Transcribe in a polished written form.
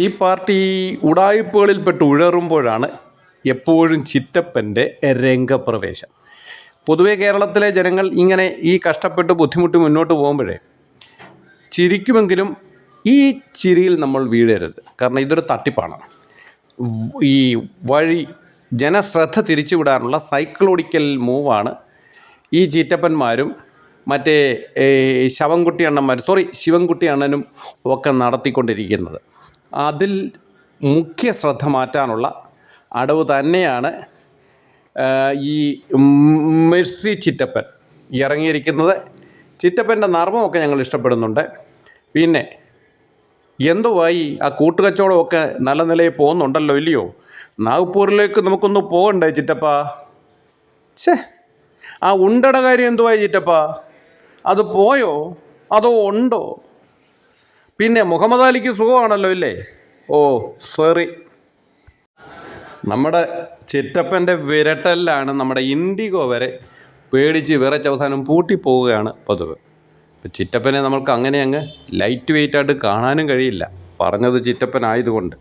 ഈ പാർട്ടി ഉടായിപ്പുകളിൽപ്പെട്ട് ഉഴറുമ്പോഴാണ് എപ്പോഴും ചിറ്റപ്പൻ്റെ രംഗപ്രവേശം. പൊതുവെ കേരളത്തിലെ ജനങ്ങൾ ഇങ്ങനെ ഈ കഷ്ടപ്പെട്ട് ബുദ്ധിമുട്ടി മുന്നോട്ട് പോകുമ്പോഴേ ചിരിക്കുമെങ്കിലും ഈ ചിരിയിൽ നമ്മൾ വീഴരുത്. കാരണം ഇതൊരു തട്ടിപ്പാണ്. ഈ വഴി ജനശ്രദ്ധ തിരിച്ചുവിടാനുള്ള സൈക്കോളജിക്കൽ മൂവാണ് ഈ ചീറ്റപ്പന്മാരും മറ്റേ ശിവൻകുട്ടി അണ്ണനും ഒക്കെ നടത്തിക്കൊണ്ടിരിക്കുന്നത്. അതിൽ മുഖ്യ ശ്രദ്ധ മാറ്റാനുള്ള അടവ് തന്നെയാണ് ഈ മെഴ്സി ചിറ്റപ്പൻ ഇറങ്ങിയിരിക്കുന്നത്. ചിറ്റപ്പൻ്റെ നർമ്മമൊക്കെ ഞങ്ങൾ ഇഷ്ടപ്പെടുന്നുണ്ട്. പിന്നെ എന്തുവായി ആ കൂട്ടുകച്ചവടമൊക്കെ നല്ല നിലയിൽ പോകുന്നുണ്ടല്ലോ, ഇല്ലയോ? നാഗ്പൂരിലേക്ക് നമുക്കൊന്ന് പോകണ്ടേ ചിറ്റപ്പ? ആ ഉണ്ടയുടെ കാര്യം എന്തുവായി ചിറ്റപ്പ? അത് പോയോ അതോ ഉണ്ടോ? പിന്നെ മുഹമ്മദ് അലിക്ക് സുഖമാണല്ലോ ഇല്ലേ? ഓ സോറി. നമ്മുടെ ചിറ്റപ്പൻ്റെ വിരട്ടലിലാണ് നമ്മുടെ ഇൻഡിഗോ വരെ പേടിച്ച് വിറച്ചവസാനം പൂട്ടിപ്പോവുകയാണ് പതിവ്. ചിറ്റപ്പനെ നമ്മൾക്ക് അങ്ങനെ അങ്ങ് ലൈറ്റ് വെയ്റ്റായിട്ട് കാണാനും കഴിയില്ല, പറഞ്ഞത് ചിറ്റപ്പനായതുകൊണ്ട്.